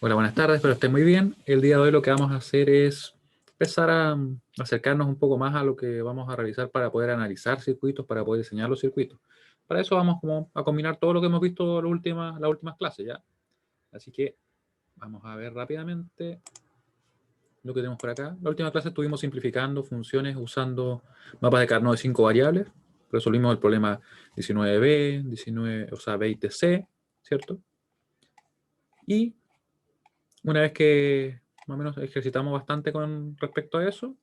Hola, buenas tardes, espero estén muy bien. El día de hoy lo que vamos a hacer es empezar a acercarnos un poco más a lo que vamos a realizar para poder analizar circuitos, para poder diseñar los circuitos. Para eso vamos como a combinar todo lo que hemos visto las últimas clases, ¿ya? Así que vamos a ver rápidamente lo que tenemos por acá. La última clase estuvimos simplificando funciones usando mapas de Carnot de 5 variables. Resolvimos el problema 19b, 19, o sea, B y TC, ¿cierto? Y una vez que más o menos ejercitamos bastante con respecto a eso,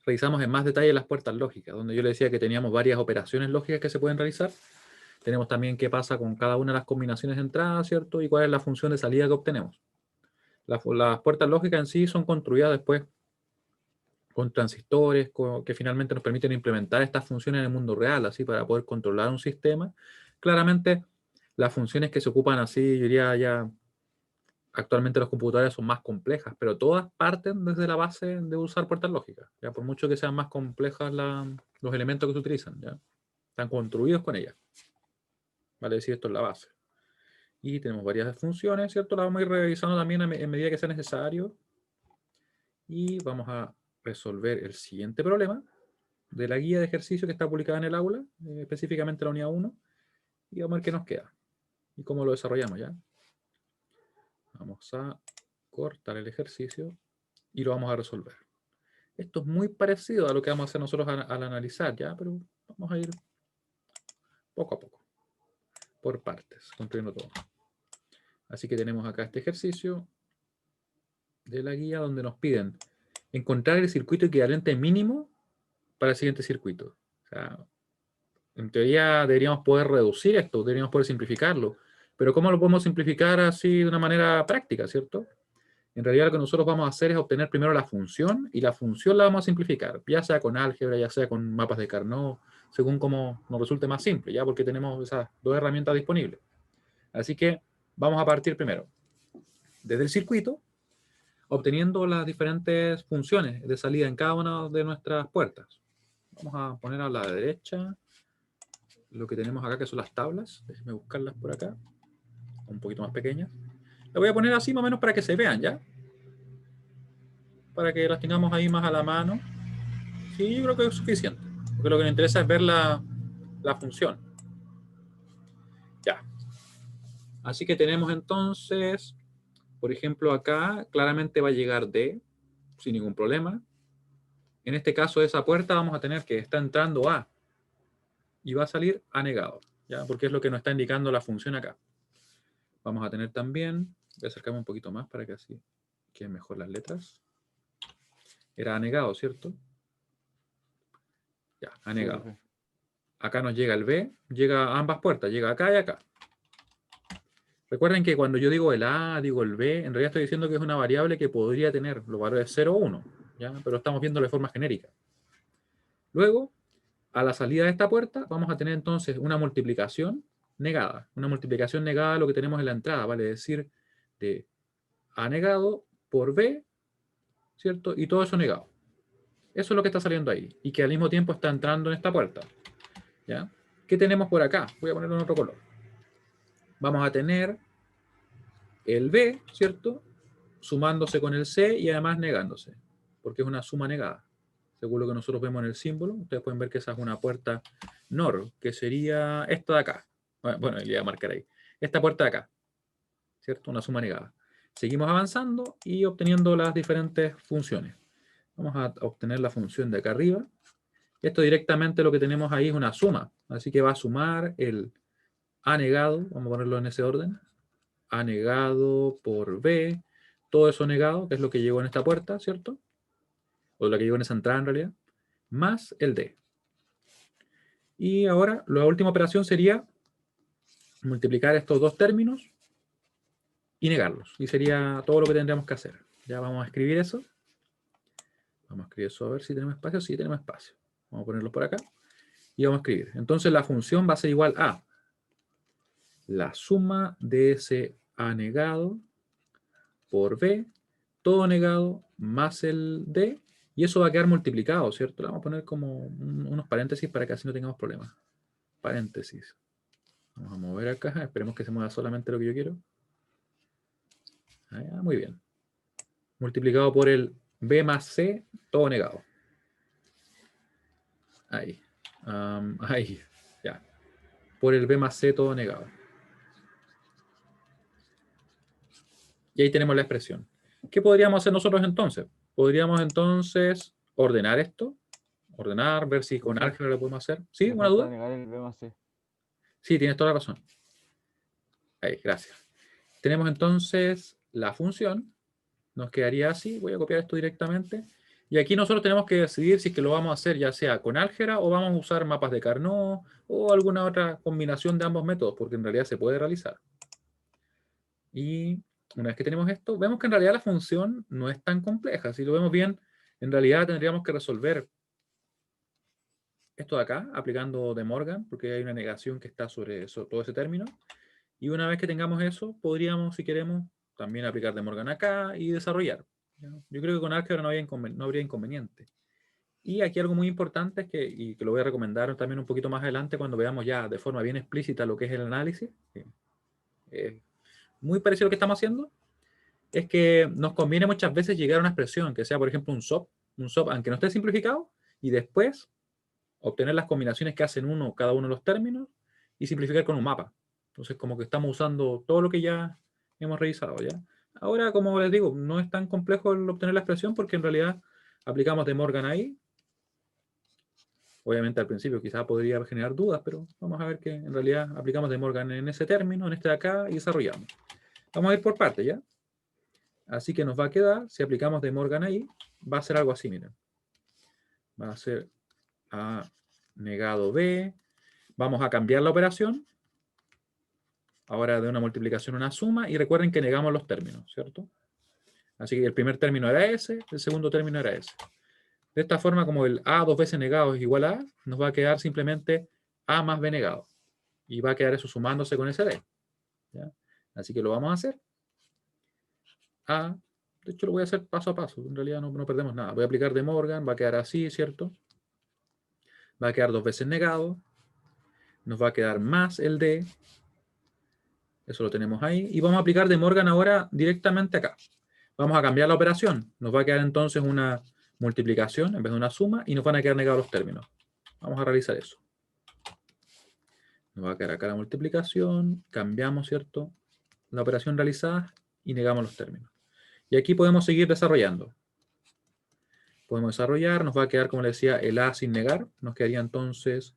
revisamos en más detalle las puertas lógicas, donde yo le decía que teníamos varias operaciones lógicas que se pueden realizar. Tenemos también qué pasa con cada una de las combinaciones de entrada, ¿cierto? Y cuál es la función de salida que obtenemos. Las puertas lógicas en sí son construidas después con transistores que finalmente nos permiten implementar estas funciones en el mundo real, así para poder controlar un sistema. Claramente, las funciones que se ocupan así, yo diría ya actualmente los computadores son más complejas, pero todas parten desde la base de usar puertas lógicas. ¿Ya? Por mucho que sean más complejas los elementos que se utilizan, ¿ya? Están construidos con ellas. Vale decir, esto es la base. Y tenemos varias funciones, ¿cierto? Las vamos a ir revisando también en medida que sea necesario. Y vamos a resolver el siguiente problema de la guía de ejercicio que está publicada en el aula, específicamente la unidad 1. Y vamos a ver qué nos queda y cómo lo desarrollamos, ¿ya? Vamos a cortar el ejercicio y lo vamos a resolver. Esto es muy parecido a lo que vamos a hacer nosotros al analizar, ¿ya? Pero vamos a ir poco a poco, por partes, construyendo todo. Así que tenemos acá este ejercicio de la guía donde nos piden encontrar el circuito equivalente mínimo para el siguiente circuito. O sea, en teoría deberíamos poder reducir esto, deberíamos poder simplificarlo. Pero ¿cómo lo podemos simplificar así de una manera práctica, ¿cierto? En realidad lo que nosotros vamos a hacer es obtener primero la función, y la función la vamos a simplificar, ya sea con álgebra, ya sea con mapas de Carnot, según como nos resulte más simple, ya porque tenemos esas dos herramientas disponibles. Así que vamos a partir primero desde el circuito, obteniendo las diferentes funciones de salida en cada una de nuestras puertas. Vamos a poner a la derecha lo que tenemos acá, que son las tablas. Déjenme buscarlas por acá, un poquito más pequeñas. Las voy a poner así más o menos para que se vean, ¿ya? Para que las tengamos ahí más a la mano. Sí, yo creo que es suficiente. Porque lo que nos interesa es ver la función. Ya. Así que tenemos entonces, por ejemplo, acá claramente va a llegar D sin ningún problema. En este caso de esa puerta vamos a tener que está entrando A y va a salir A negado, ¿ya? Porque es lo que nos está indicando la función acá. Vamos a tener también, voy a acercarme un poquito más para que así queden mejor las letras. Era A negado, ¿cierto? Ya, A Sí, negado. profe. Acá nos llega el B, llega a ambas puertas, llega acá y acá. Recuerden que cuando yo digo el A, digo el B, en realidad estoy diciendo que es una variable que podría tener los valores 0 o 1, ¿ya? Pero estamos viendo de forma genérica. Luego, a la salida de esta puerta, vamos a tener entonces una multiplicación negada. Una multiplicación negada de lo que tenemos en la entrada, vale decir, de A negado por B, ¿cierto? Y todo eso negado. Eso es lo que está saliendo ahí. Y que al mismo tiempo está entrando en esta puerta, ¿ya? ¿Qué tenemos por acá? Voy a ponerlo en otro color. Vamos a tener el B, ¿cierto? Sumándose con el C y además negándose, porque es una suma negada. Según lo que nosotros vemos en el símbolo, ustedes pueden ver que esa es una puerta NOR, que sería esta de acá. Bueno, le voy a marcar ahí. Esta puerta de acá, ¿cierto? Una suma negada. Seguimos avanzando y obteniendo las diferentes funciones. Vamos a obtener la función de acá arriba. Esto directamente lo que tenemos ahí es una suma, así que va a sumar el A negado, vamos a ponerlo en ese orden, A negado por B, todo eso negado, que es lo que llegó en esta puerta, ¿cierto? O lo que llegó en esa entrada en realidad, más el D. Y ahora la última operación sería multiplicar estos dos términos y negarlos. Y sería todo lo que tendríamos que hacer. Ya vamos a escribir eso. Vamos a escribir eso a ver si tenemos espacio. Sí, tenemos espacio. Vamos a ponerlo por acá. Y vamos a escribir. Entonces la función va a ser igual a la suma de ese A negado por B, todo negado, más el D, y eso va a quedar multiplicado, ¿cierto? Le vamos a poner como unos paréntesis para que así no tengamos problemas. Paréntesis. Vamos a mover acá, esperemos que se mueva solamente lo que yo quiero. Ah, muy bien. Multiplicado por el B más C, todo negado. Ahí. Ahí. Ya. Por el B más C, todo negado. Y ahí tenemos la expresión. ¿Qué podríamos hacer nosotros entonces? Podríamos entonces ordenar esto. Ordenar, ver si con Profe, álgebra lo podemos hacer. ¿Sí? le ¿Una falta duda? negar el B más C. Sí, tienes toda la razón. Ahí, gracias. Tenemos entonces la función. Nos quedaría así. Voy a copiar esto directamente. Y aquí nosotros tenemos que decidir si es que lo vamos a hacer ya sea con álgebra o vamos a usar mapas de Carnot o alguna otra combinación de ambos métodos, porque en realidad se puede realizar. Y una vez que tenemos esto, vemos que en realidad la función no es tan compleja. Si lo vemos bien, en realidad tendríamos que resolver esto de acá, aplicando De Morgan, porque hay una negación que está sobre eso, todo ese término. Y una vez que tengamos eso, podríamos, si queremos, también aplicar De Morgan acá y desarrollar. ¿Ya? Yo creo que con álgebra no habría inconveniente. Y aquí algo muy importante es que, y que lo voy a recomendar también un poquito más adelante cuando veamos ya de forma bien explícita lo que es el análisis, que es muy parecido a lo que estamos haciendo, es que nos conviene muchas veces llegar a una expresión que sea, por ejemplo, un SOP, aunque no esté simplificado, y después obtener las combinaciones que hacen cada uno de los términos y simplificar con un mapa. Entonces, como que estamos usando todo lo que ya hemos revisado, ¿ya? Ahora, como les digo, no es tan complejo el obtener la expresión porque en realidad aplicamos De Morgan ahí. Obviamente al principio quizás podría generar dudas, pero vamos a ver que en realidad aplicamos De Morgan en ese término, en este de acá, y desarrollamos. Vamos a ir por partes, ¿ya? Así que nos va a quedar, si aplicamos De Morgan ahí, va a ser algo así, miren. Va a ser A negado B. Vamos a cambiar la operación. Ahora de una multiplicación a una suma. Y recuerden que negamos los términos, ¿cierto? Así que el primer término era ese, el segundo término era ese. De esta forma, como el A dos veces negado es igual a A, nos va a quedar simplemente A más B negado. Y va a quedar eso sumándose con ese D. ¿Ya? Así que lo vamos a hacer. A, de hecho lo voy a hacer paso a paso. En realidad no perdemos nada. Voy a aplicar De Morgan, va a quedar así, ¿cierto? Va a quedar dos veces negado. Nos va a quedar más el D. Eso lo tenemos ahí. Y vamos a aplicar De Morgan ahora directamente acá. Vamos a cambiar la operación. Nos va a quedar entonces una multiplicación en vez de una suma y nos van a quedar negados los términos. Vamos a realizar eso. Nos va a quedar acá la multiplicación. Cambiamos, ¿cierto? La operación realizada y negamos los términos. Y aquí podemos seguir desarrollando. Podemos desarrollar. Nos va a quedar, como le decía, el A sin negar. Nos quedaría entonces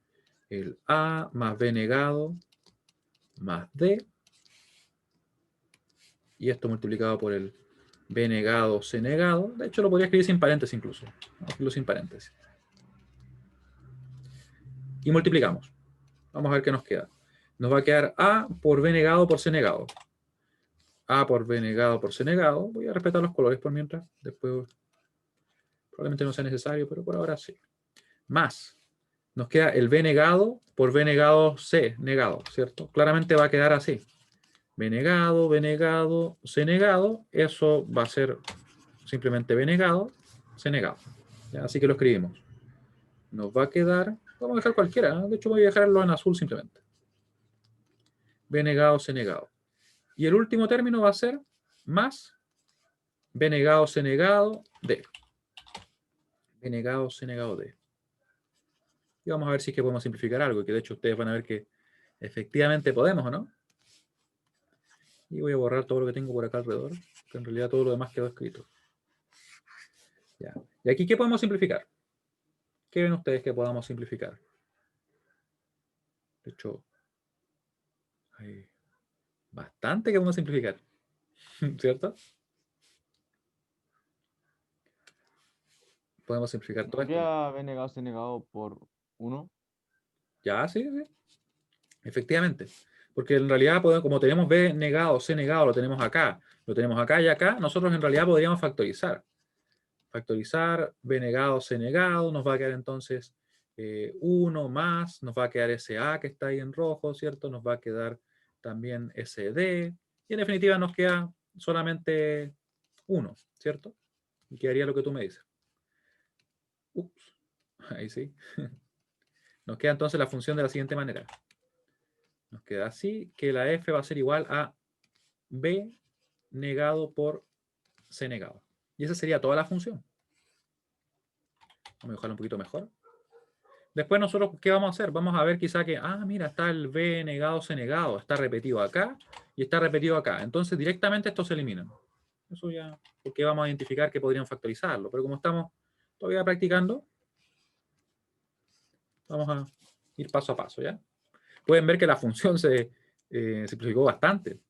el A más B negado más D. Y esto multiplicado por el B negado, C negado. De hecho, lo podría escribir sin paréntesis incluso. Vamos a escribirlo sin paréntesis. Y multiplicamos. Vamos a ver qué nos queda. Nos va a quedar A por B negado por C negado. A por B negado por C negado. Voy a respetar los colores por mientras. Después probablemente no sea necesario, pero por ahora sí. Más. Nos queda el B negado por B negado C negado, ¿cierto? Claramente va a quedar así. B negado, C negado. Eso va a ser simplemente B negado, C negado. ¿Ya? Así que lo escribimos. Nos va a quedar, vamos a dejar cualquiera, ¿no? De hecho voy a dejarlo en azul simplemente. B negado, C negado. Y el último término va a ser más B negado, C negado, D. B negado, C negado, D. Y vamos a ver si es que podemos simplificar algo, que de hecho ustedes van a ver que efectivamente podemos, ¿o no? Y voy a borrar todo lo que tengo por acá alrededor, que en realidad todo lo demás quedó escrito. Ya. ¿Y aquí qué podemos simplificar? ¿Qué ven ustedes que podamos simplificar? De hecho, hay bastante que podemos simplificar, ¿cierto? Podemos simplificar ¿No todo esto. sería B negado C negado por 1? Ya, sí, sí, efectivamente. Porque en realidad, como tenemos B negado, C negado, lo tenemos acá y acá, nosotros en realidad podríamos factorizar. Factorizar B negado, C negado, nos va a quedar entonces 1 más, nos va a quedar ese A que está ahí en rojo, ¿cierto? Nos va a quedar también ese D, y en definitiva nos queda solamente 1, ¿cierto? Y quedaría lo que tú me dices. Ups, ahí sí. Nos queda entonces la función de la siguiente manera. Nos queda así, que la f va a ser igual a b negado por C negado. Y esa sería toda la función. Vamos a dibujarlo un poquito mejor. Después nosotros, ¿qué vamos a hacer? Vamos a ver quizá que, mira, está el B negado, C negado. Está repetido acá y está repetido acá. Entonces directamente estos se eliminan. Eso ya, porque vamos a identificar que podrían factorizarlo. Pero como estamos todavía practicando, vamos a ir paso a paso, ¿ya? Pueden ver que la función se simplificó bastante.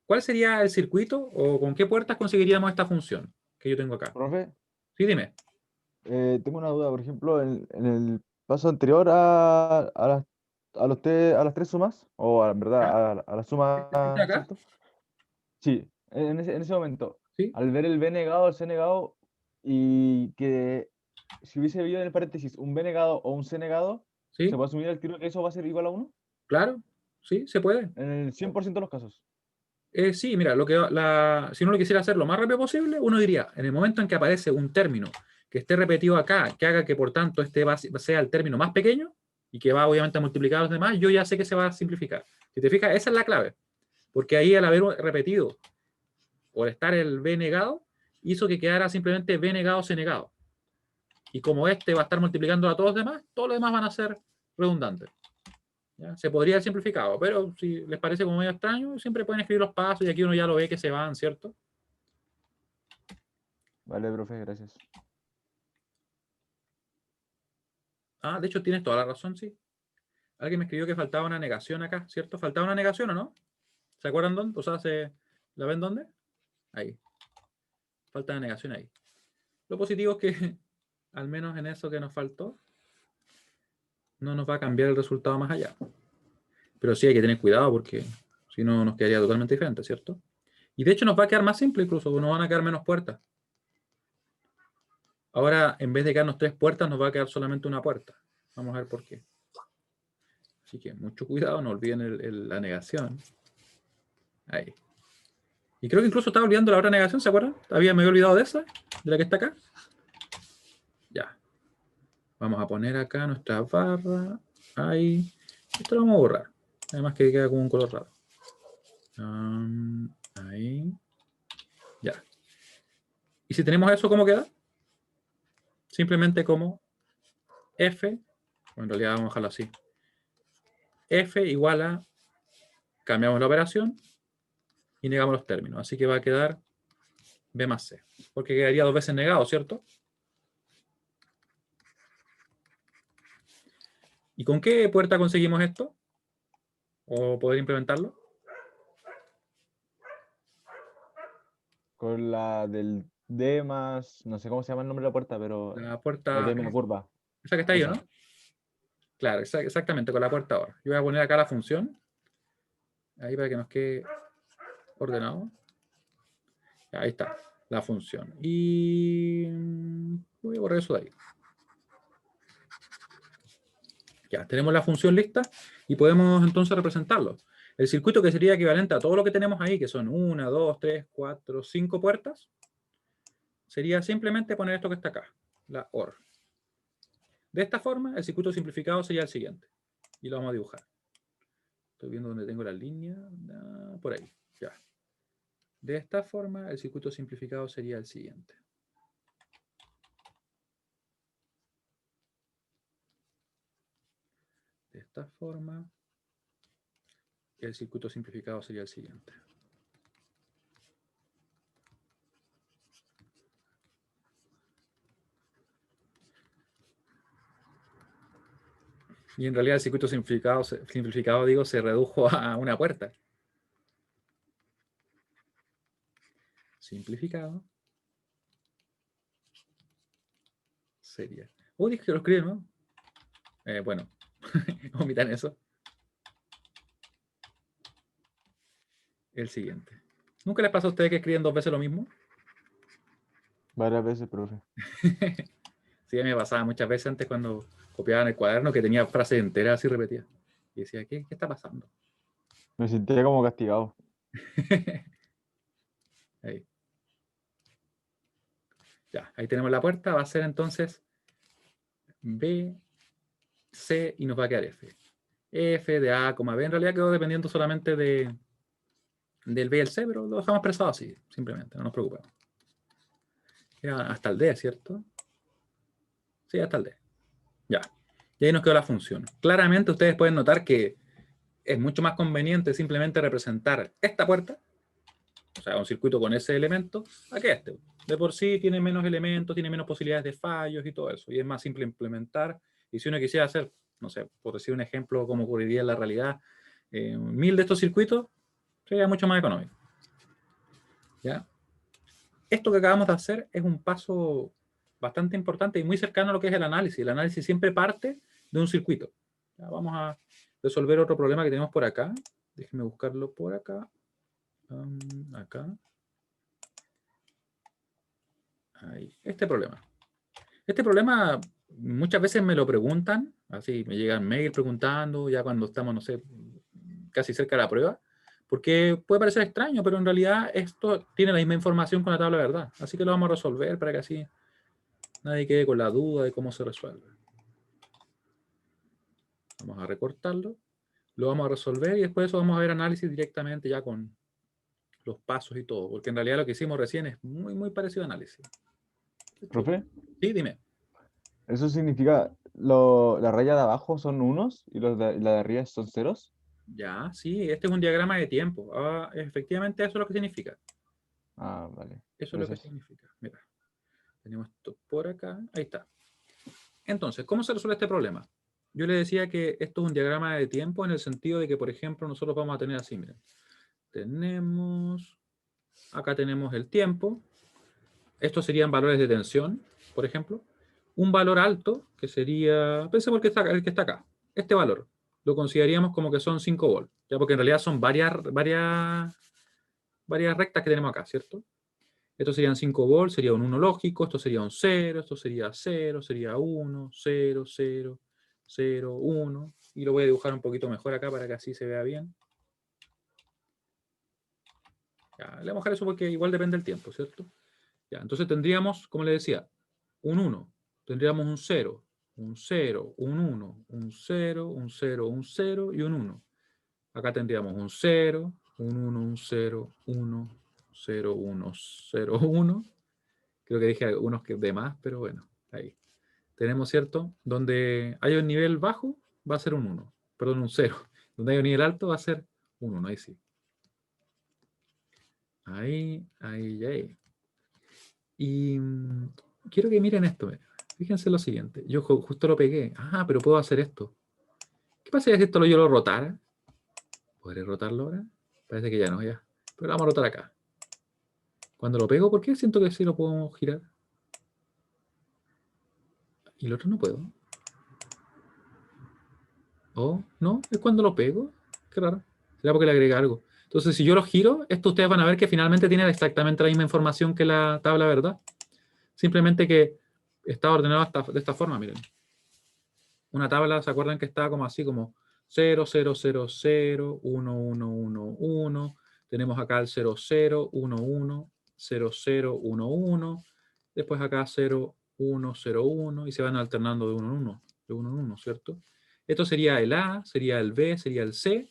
¿Cuál sería el circuito o con qué puertas conseguiríamos esta función que yo tengo acá? Profe, Sí, dime. tengo una duda. Por ejemplo, en el paso anterior a las tres sumas, o en ¿Ya? verdad a la ¿Está suma, acá? ¿cierto? Sí, en ese momento, Sí, al ver el B negado, el C negado, y que si hubiese habido en el paréntesis un B negado o un C negado, ¿se sí, puede asumir al tiro que eso va a ser igual a uno? claro, sí, se puede. En el 100% de los casos. Sí, mira, si uno lo quisiera hacer lo más rápido posible, uno diría, en el momento en que aparece un término que esté repetido acá, que haga que por tanto este sea el término más pequeño y que va obviamente a multiplicar a los demás, yo ya sé que se va a simplificar. Si te fijas, esa es la clave, porque ahí al haber repetido, por estar el B negado, hizo que quedara simplemente B negado, C negado. Y como este va a estar multiplicando a todos los demás van a ser redundantes. ¿Ya? Se podría haber simplificado, pero si les parece como medio extraño, siempre pueden escribir los pasos y aquí uno ya lo ve que se van, ¿cierto? Vale, profe, gracias. De hecho tienes toda la razón, sí. Alguien me escribió que faltaba una negación acá, ¿cierto? ¿Faltaba una negación o no? ¿Se acuerdan dónde? O sea, ¿la ven dónde? Ahí. Falta una negación ahí. Lo positivo es que, al menos en eso que nos faltó, no nos va a cambiar el resultado más allá. Pero sí hay que tener cuidado porque si no nos quedaría totalmente diferente, ¿cierto? Y de hecho nos va a quedar más simple incluso, nos van a quedar menos puertas. Ahora, en vez de quedarnos 3 puertas, nos va a quedar solamente una puerta. Vamos a ver por qué. Así que mucho cuidado, no olviden la negación. Ahí. Y creo que incluso estaba olvidando la otra negación, ¿se acuerdan? Me había olvidado de esa, de la que está acá. Ya. Vamos a poner acá nuestra barra. Ahí. Esto lo vamos a borrar. Además que queda como un color raro. Ahí. Ya. ¿Y si tenemos eso, cómo queda? Simplemente como F, o en realidad vamos a dejarlo así. F igual a, cambiamos la operación y negamos los términos. Así que va a quedar B más C. Porque quedaría 2 veces negado, ¿cierto? ¿Y con qué puerta conseguimos esto? ¿O poder implementarlo? Con la del D más, no sé cómo se llama el nombre de la puerta, pero La la puerta, D menos curva. esa que está ahí, ¿o Esa. no? Claro, exactamente, con la puerta ahora. Yo voy a poner acá la función, ahí para que nos quede ordenado. Ahí está, la función. Y voy a borrar eso de ahí. Ya, tenemos la función lista y podemos entonces representarlo. El circuito que sería equivalente a todo lo que tenemos ahí, que son 1, 2, 3, 4, 5 puertas, sería simplemente poner esto que está acá, la OR. De esta forma, el circuito simplificado sería el siguiente. Y lo vamos a dibujar. Estoy viendo dónde tengo la línea. Por ahí. Ya. De esta forma, el circuito simplificado sería el siguiente. De esta forma, el circuito simplificado sería el siguiente. Y en realidad el circuito simplificado digo, se redujo a una puerta. Simplificado sería. Dije que lo escribí, ¿no? Bueno, omitan eso. El siguiente. ¿Nunca les pasa a ustedes que escriben 2 veces lo mismo? Varias veces, profe. Sí, a mí me pasaba muchas veces antes cuando copiaba en el cuaderno que tenía frases enteras así repetidas. Y decía, ¿qué está pasando? Me sentía como castigado. Ahí. Ya, ahí tenemos la puerta. Va a ser entonces B, C y nos va a quedar F. F de A, B. En realidad quedó dependiendo solamente de del B y el C, pero lo dejamos expresado así, simplemente, no nos preocupemos. Era hasta el D, ¿cierto? Sí, hasta el D. Ya. Y ahí nos quedó la función. Claramente ustedes pueden notar que es mucho más conveniente simplemente representar esta puerta, o sea, un circuito con ese elemento, a que este. De por sí tiene menos elementos, tiene menos posibilidades de fallos y todo eso. Y es más simple implementar. Y si uno quisiera hacer, no sé, por decir un ejemplo, como ocurriría en la realidad, 1000 de estos circuitos, sería mucho más económico. ¿Ya? Esto que acabamos de hacer es un paso bastante importante y muy cercano a lo que es el análisis. El análisis siempre parte de un circuito. Ya, vamos a resolver otro problema que tenemos por acá. Déjenme buscarlo por acá. Acá. Ahí. Este problema muchas veces me lo preguntan, así me llegan mail preguntando, ya cuando estamos, no sé, casi cerca de la prueba, porque puede parecer extraño, pero en realidad esto tiene la misma información con la tabla de verdad. Así que lo vamos a resolver para que así nadie quede con la duda de cómo se resuelve. Vamos a recortarlo, lo vamos a resolver y después de eso vamos a ver análisis directamente ya con los pasos y todo, porque en realidad lo que hicimos recién es muy, muy parecido a análisis. ¿Profe? Sí, dime. ¿Eso significa la raya de abajo son unos y la de arriba son ceros? Ya, sí, este es un diagrama de tiempo. Efectivamente eso es lo que significa. Ah, vale. Eso es lo que Gracias. significa. Mira, tenemos esto por acá. Ahí está. Entonces, ¿cómo se resuelve este problema? Yo le decía que esto es un diagrama de tiempo en el sentido de que, por ejemplo, nosotros vamos a tener así, miren. Acá tenemos el tiempo. Estos serían valores de tensión, por ejemplo. Un valor alto, que sería, pensemos el que está acá. Este valor lo consideraríamos como que son 5 volts, ya porque en realidad son varias rectas que tenemos acá, ¿cierto? Estos serían 5 volts, sería un 1 lógico, esto sería un 0, esto sería 0, sería 1, 0, 0, 0, 1. Y lo voy a dibujar un poquito mejor acá para que así se vea bien. Ya, le vamos a dejar eso porque igual depende del tiempo, ¿cierto? Ya, entonces tendríamos, como le decía, un 1, tendríamos un 0, un 0, un 1, un 0, un 0, un 0 y un 1. Acá tendríamos un 0, un 1, un 0, 1, 0, 1, 0, 1. Creo que dije unos que de más, pero bueno, ahí. Tenemos, ¿cierto? Donde hay un nivel bajo, va a ser un 1. Perdón, un 0. Donde hay un nivel alto, va a ser un 1. Ahí sí. Ahí, ahí, ahí. Y quiero que miren esto. Fíjense lo siguiente. Yo justo lo pegué. Ah, pero puedo hacer esto. ¿Qué pasa si esto yo lo rotara? ¿Podré rotarlo ahora? Parece que ya no, ya. Pero lo vamos a rotar acá. Cuando lo pego, ¿por qué siento que sí lo puedo girar? Y el otro no puedo. Oh, no, es cuando lo pego. Qué raro. Será porque le agrega algo. Entonces, si yo lo giro, esto ustedes van a ver que finalmente tiene exactamente la misma información que la tabla, ¿verdad? Simplemente que está ordenado de esta forma, miren. Una tabla, ¿se acuerdan que estaba como así, como 0, 0, 0, 0, 1, 1, 1, 1? Tenemos acá el 0, 0, 1, 1, 0, 0, 1, 1. Después acá 0, 1, 0, 1. Y se van alternando de 1 en 1, de 1 en 1, ¿cierto? Esto sería el A, sería el B, sería el C.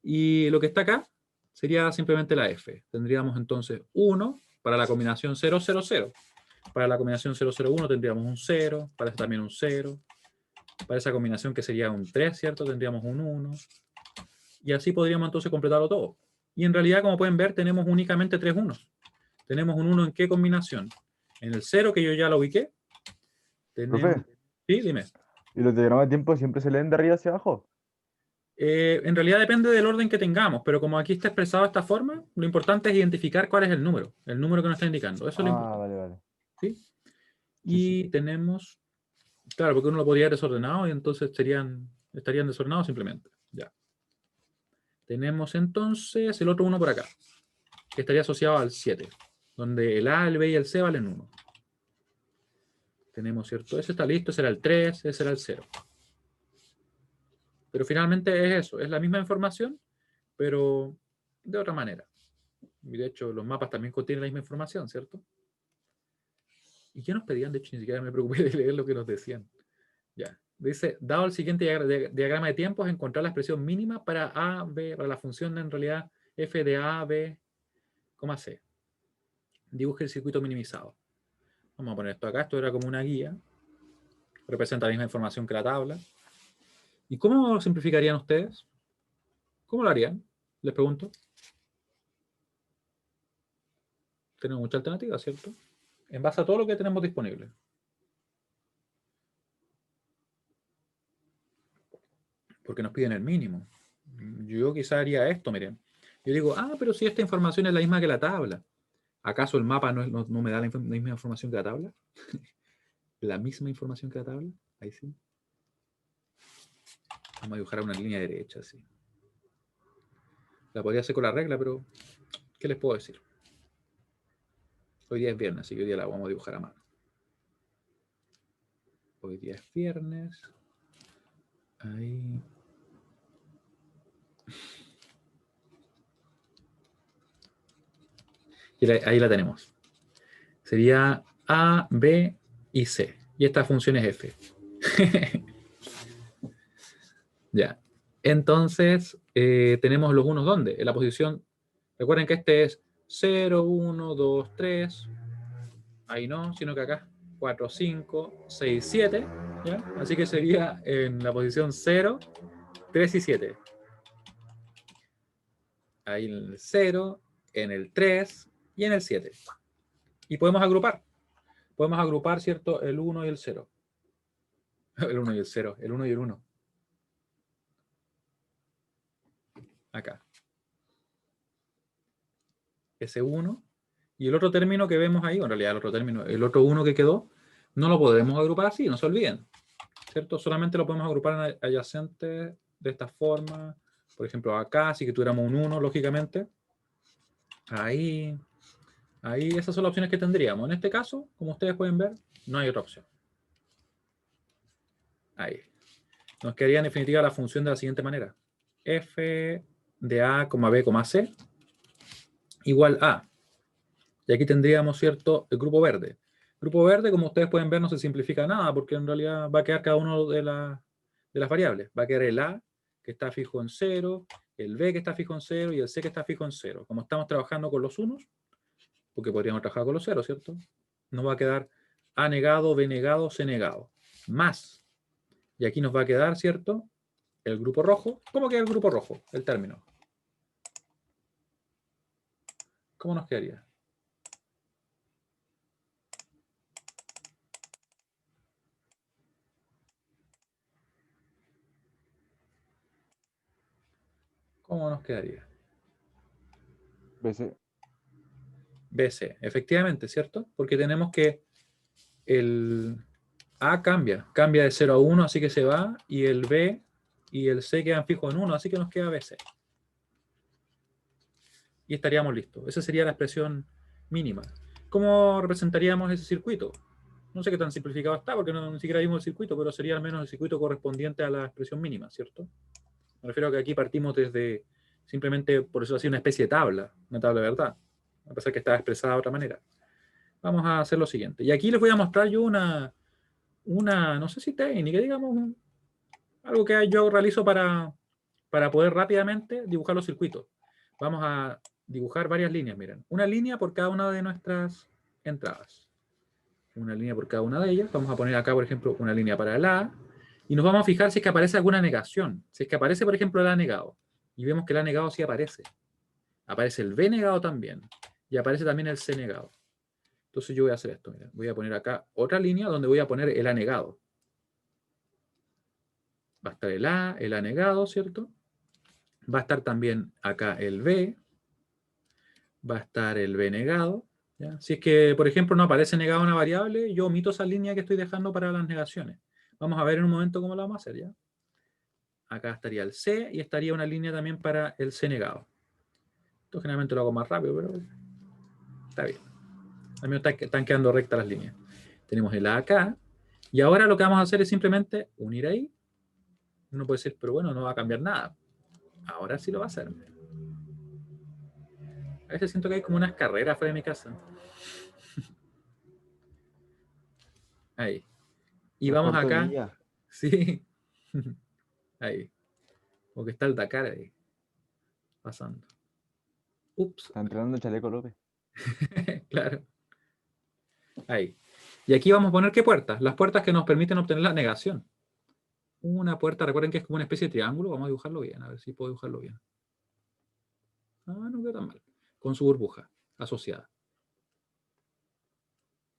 Y lo que está acá sería simplemente la F. Tendríamos entonces 1 para la combinación 0, 0, 0. Para la combinación 0, 0, 1 tendríamos un 0. Para esta también un 0. Para esa combinación que sería un 3, ¿cierto? Tendríamos un 1. Y así podríamos entonces completarlo todo. Y en realidad, como pueden ver, tenemos únicamente 3 unos. Tenemos un 1 en qué combinación. En el 0, que yo ya lo ubiqué. Tenemos... ¿Profe? Sí, dime. ¿Y los diagramas de tiempo siempre se leen de arriba hacia abajo? En realidad depende del orden que tengamos, pero como aquí está expresado de esta forma, lo importante es identificar cuál es el número que nos está indicando. Eso es lo Ah, importante. vale, vale. ¿Sí? Sí, sí. Y tenemos, claro, porque uno lo podría desordenado y entonces estarían desordenados simplemente. Ya. Tenemos entonces el otro 1 por acá, que estaría asociado al 7, donde el A, el B y el C valen 1. Tenemos, ¿cierto? Ese está listo, ese era el 3, ese era el 0. Pero finalmente es eso, es la misma información, pero de otra manera. Y de hecho, los mapas también contienen la misma información, ¿cierto? ¿Y qué nos pedían? De hecho, ni siquiera me preocupé de leer lo que nos decían. Ya. Dice, dado el siguiente diagrama de tiempos, encontrar la expresión mínima para A, B, para la función en realidad F de A, B, C. Dibuje el circuito minimizado. Vamos a poner esto acá. Esto era como una guía. Representa la misma información que la tabla. ¿Y cómo lo simplificarían ustedes? ¿Cómo lo harían? Les pregunto. Tenemos muchas alternativas, ¿cierto? En base a todo lo que tenemos disponible. Porque nos piden el mínimo. Yo quizá haría esto, miren. Yo digo, pero si esta información es la misma que la tabla. ¿Acaso el mapa no me da la misma información que la tabla? ¿La misma información que la tabla? Ahí sí. Vamos a dibujar una línea derecha, así. La podría hacer con la regla, pero ¿qué les puedo decir? Hoy día es viernes, así que hoy día la vamos a dibujar a mano. Hoy día es viernes. Ahí. Y ahí la tenemos. Sería A, B y C. Y esta función es F. Ya. Entonces, tenemos los unos ¿dónde? En la posición. Recuerden que este es 0, 1, 2, 3. Ahí no, sino que acá 4, 5, 6, 7. ¿Ya? Así que sería en la posición 0, 3 y 7. Ahí en el 0, en el 3 y en el 7. Y podemos agrupar. Podemos agrupar, ¿cierto? El 1 y el 0. El 1 y el 0. El 1 y el 1. Acá. Ese 1. Y el otro término que vemos ahí, en realidad el otro término, el otro 1 que quedó, no lo podemos agrupar así, no se olviden. ¿Cierto? Solamente lo podemos agrupar en adyacentes de esta forma. Por ejemplo, acá, si que tuviéramos un 1, lógicamente. Ahí. Ahí, esas son las opciones que tendríamos. En este caso, como ustedes pueden ver, no hay otra opción. Ahí. Nos quedaría en definitiva la función de la siguiente manera. F de A, B, C igual a. Y aquí tendríamos, ¿cierto?, el grupo verde. El grupo verde, como ustedes pueden ver, no se simplifica nada, porque en realidad va a quedar cada uno de las variables. Va a quedar el A, que está fijo en 0, el B, que está fijo en 0, y el C, que está fijo en 0. Como estamos trabajando con los unos, porque podríamos trabajar con los ceros, ¿cierto? Nos va a quedar A negado, B negado, C negado. Más. Y aquí nos va a quedar, ¿cierto?, el grupo rojo. ¿Cómo queda el grupo rojo? El término. ¿Cómo nos quedaría? ¿Cómo nos quedaría? BC. BC, efectivamente, ¿cierto? Porque tenemos que el A cambia de 0 a 1, así que se va, y el B y el C quedan fijos en 1, así que nos queda BC. Y estaríamos listos. Esa sería la expresión mínima. ¿Cómo representaríamos ese circuito? No sé qué tan simplificado está, porque ni siquiera vimos el circuito, pero sería al menos el circuito correspondiente a la expresión mínima, ¿cierto? Me refiero a que aquí partimos desde, simplemente, por eso así, una especie de tabla, una tabla de verdad, a pesar que está expresada de otra manera. Vamos a hacer lo siguiente. Y aquí les voy a mostrar yo una no sé si técnica, digamos, algo que yo realizo para poder rápidamente dibujar los circuitos. Vamos a dibujar varias líneas, miren. Una línea por cada una de nuestras entradas. Una línea por cada una de ellas. Vamos a poner acá, por ejemplo, una línea para el A. Y nos vamos a fijar si es que aparece alguna negación. Si es que aparece, por ejemplo, el A negado. Y vemos que el A negado sí aparece. Aparece el B negado también. Y aparece también el C negado. Entonces yo voy a hacer esto. Miren. Voy a poner acá otra línea donde voy a poner el A negado. Va a estar el A negado, ¿cierto? Va a estar también acá el B. Va a estar el B negado. ¿Ya? Si es que, por ejemplo, no aparece negado una variable, yo omito esa línea que estoy dejando para las negaciones. Vamos a ver en un momento cómo lo vamos a hacer, ¿ya? Acá estaría el C y estaría una línea también para el C negado. Esto generalmente lo hago más rápido, pero está bien. A mí están quedando rectas las líneas. Tenemos el A acá. Y ahora lo que vamos a hacer es simplemente unir ahí. Uno puede decir, pero bueno, no va a cambiar nada. Ahora sí lo va a hacer. A veces siento que hay como unas carreras fuera de mi casa. Ahí. Y vamos Transporte acá. vía. Sí. Ahí. Porque está el Dakar ahí. Pasando. Ups. Está entrenando el Chaleco López. Claro. Ahí. Y aquí vamos a poner ¿qué puertas? Las puertas que nos permiten obtener la negación. Una puerta, recuerden que es como una especie de triángulo. Vamos a dibujarlo bien, a ver si puedo dibujarlo bien. Ah, no quedó tan mal. Con su burbuja asociada.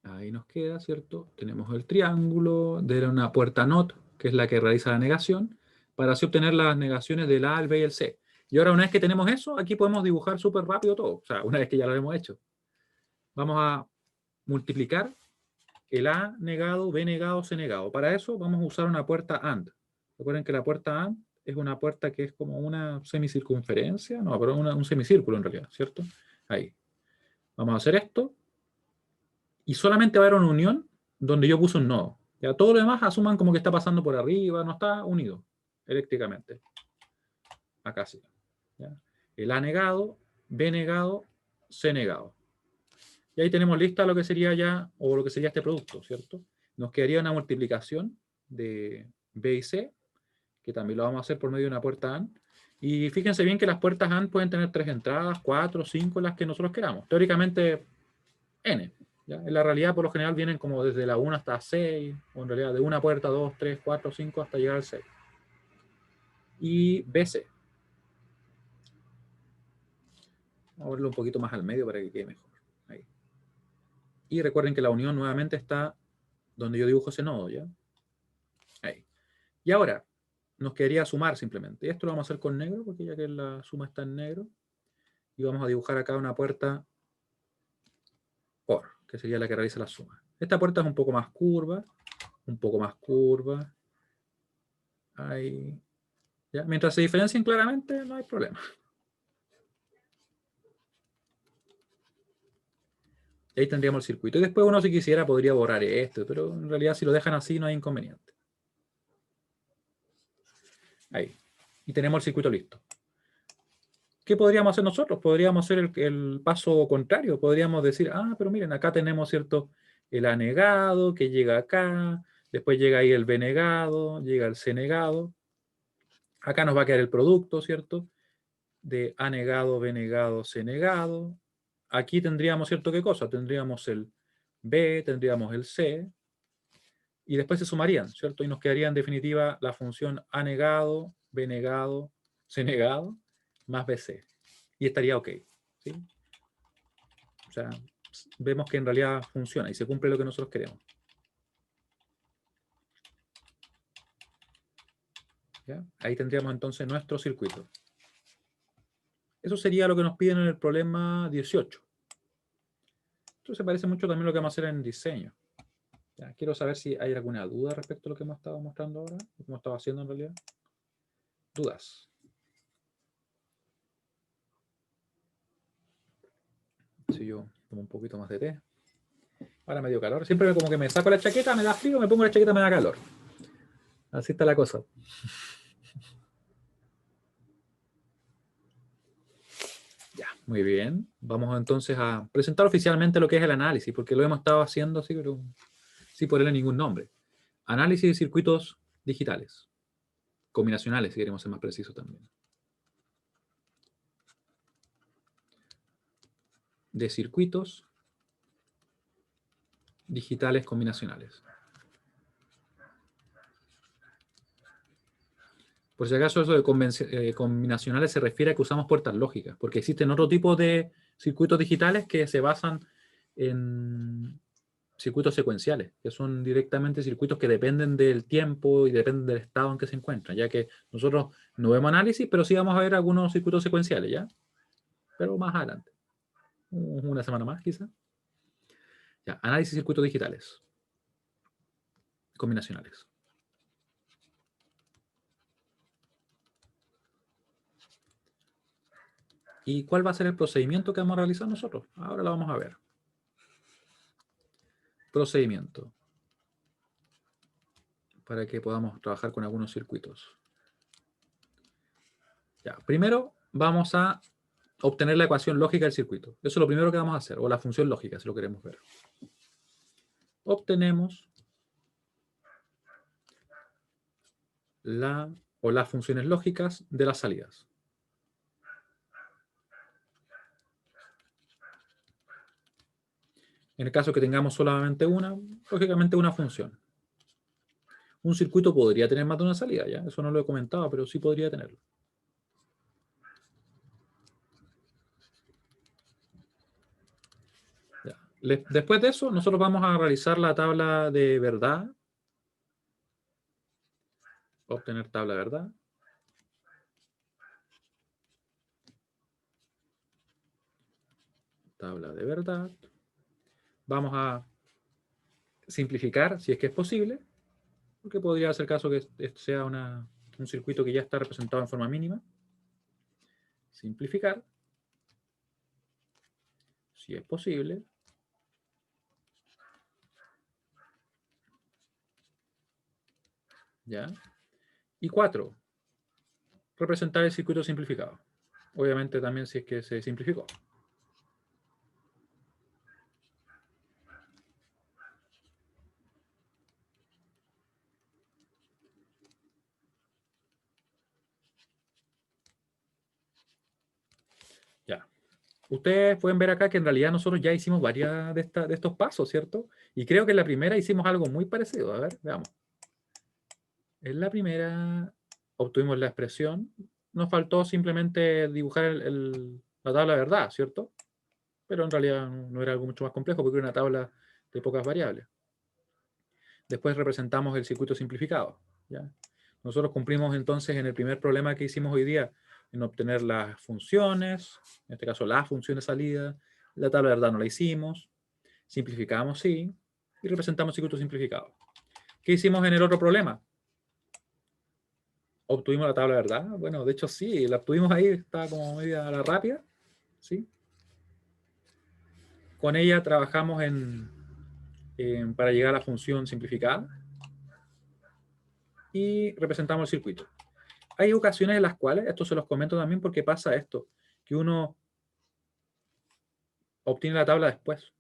Ahí nos queda, ¿cierto? Tenemos el triángulo de una puerta NOT, que es la que realiza la negación, para así obtener las negaciones del A, el B y el C. Y ahora, una vez que tenemos eso, aquí podemos dibujar súper rápido todo. O sea, una vez que ya lo hemos hecho. Vamos a multiplicar el A negado, B negado, C negado. Para eso vamos a usar una puerta AND. Recuerden que la puerta AND es una puerta que es como una semicircunferencia, no, pero un semicírculo en realidad, ¿cierto? Ahí. Vamos a hacer esto y solamente va a haber una unión donde yo puse un nodo. Ya todo lo demás asuman como que está pasando por arriba, no está unido eléctricamente. Acá sí. ¿Ya? El A negado, B negado, C negado. Y ahí tenemos lista lo que sería ya, o lo que sería este producto, ¿cierto? Nos quedaría una multiplicación de B y C, que también lo vamos a hacer por medio de una puerta AND. Y fíjense bien que las puertas AND pueden tener 3 entradas, 4, 5, las que nosotros queramos. Teóricamente, N. ¿Ya? En la realidad, por lo general, vienen como desde la 1 hasta 6, o en realidad de una puerta, 2, 3, 4, 5, hasta llegar al 6. Y BC. Vamos a verlo un poquito más al medio para que quede mejor. Ahí. Y recuerden que la unión nuevamente está donde yo dibujo ese nodo, ¿ya? Ahí. Y ahora, nos quedaría sumar simplemente. Esto lo vamos a hacer con negro, porque ya que la suma está en negro. Y vamos a dibujar acá una puerta OR, que sería la que realiza la suma. Esta puerta es un poco más curva, un poco más curva. Ahí. ¿Ya? Mientras se diferencien claramente, no hay problema. Y ahí tendríamos el circuito. Y después uno, si quisiera, podría borrar esto, pero en realidad si lo dejan así no hay inconveniente. Ahí. Y tenemos el circuito listo. ¿Qué podríamos hacer nosotros? Podríamos hacer el paso contrario. Podríamos decir, ah, pero miren, acá tenemos, ¿cierto? El A negado que llega acá, después llega ahí el B negado, llega el C negado. Acá nos va a quedar el producto, ¿cierto? De A negado, B negado, C negado. Aquí tendríamos, ¿cierto? ¿Qué cosa? Tendríamos el B, tendríamos el C, y después se sumarían, ¿cierto? Y nos quedaría en definitiva la función A negado, B negado, C negado, más BC. Y estaría ok, ¿sí? O sea, vemos que en realidad funciona y se cumple lo que nosotros queremos. ¿Ya? Ahí tendríamos entonces nuestro circuito. Eso sería lo que nos piden en el problema 18. Esto se parece mucho también a lo que vamos a hacer en diseño. Ya, quiero saber si hay alguna duda respecto a lo que hemos estado mostrando ahora, lo que hemos estado haciendo en realidad. ¿Dudas? Si yo tomo un poquito más de té. Ahora me dio calor. Siempre como que me saco la chaqueta, me da frío, me pongo la chaqueta, me da calor. Así está la cosa. Ya, muy bien. Vamos entonces a presentar oficialmente lo que es el análisis, porque lo hemos estado haciendo así, pero sin ponerle ningún nombre. Análisis de circuitos digitales. Combinacionales, si queremos ser más precisos también. De circuitos digitales combinacionales. Por si acaso eso de combinacionales se refiere a que usamos puertas lógicas, porque existen otro tipo de circuitos digitales que se basan en circuitos secuenciales, que son directamente circuitos que dependen del tiempo y dependen del estado en que se encuentran, ya que nosotros no vemos análisis, pero sí vamos a ver algunos circuitos secuenciales, ¿ya? Pero más adelante. Una semana más, quizá. Ya, análisis de circuitos digitales. Combinacionales. ¿Y cuál va a ser el procedimiento que vamos a realizar nosotros? Ahora lo vamos a ver. Procedimiento. Para que podamos trabajar con algunos circuitos. Ya, primero vamos a obtener la ecuación lógica del circuito. Eso es lo primero que vamos a hacer, o la función lógica, si lo queremos ver. Obtenemos las funciones lógicas de las salidas. En el caso que tengamos solamente una, lógicamente una función. Un circuito podría tener más de una salida, ¿ya? Eso no lo he comentado, pero sí podría tenerlo. Ya. Después de eso, nosotros vamos a realizar la tabla de verdad. Obtener tabla de verdad. Tabla de verdad. Vamos a simplificar, si es que es posible, porque podría ser el caso que esto sea un circuito que ya está representado en forma mínima. Simplificar, si es posible. ¿Ya? Y 4, representar el circuito simplificado. Obviamente también si es que se simplificó. Ya. Ustedes pueden ver acá que en realidad nosotros ya hicimos varias de estos pasos, ¿cierto? Y creo que en la primera hicimos algo muy parecido. A ver, veamos. En la primera obtuvimos la expresión. Nos faltó simplemente dibujar la tabla de verdad, ¿cierto? Pero en realidad no era algo mucho más complejo porque era una tabla de pocas variables. Después representamos el circuito simplificado, ¿ya? Nosotros cumplimos entonces en el primer problema que hicimos hoy día en obtener las funciones, en este caso la función de salida. La tabla de verdad no la hicimos. Simplificamos, sí. Y representamos circuito simplificado. ¿Qué hicimos en el otro problema? ¿Obtuvimos la tabla de verdad? Bueno, de hecho sí, la obtuvimos ahí, estaba como media a la rápida, ¿sí? Con ella trabajamos para llegar a la función simplificada y representamos el circuito. Hay ocasiones en las cuales, esto se los comento también porque pasa esto, que uno obtiene la tabla después.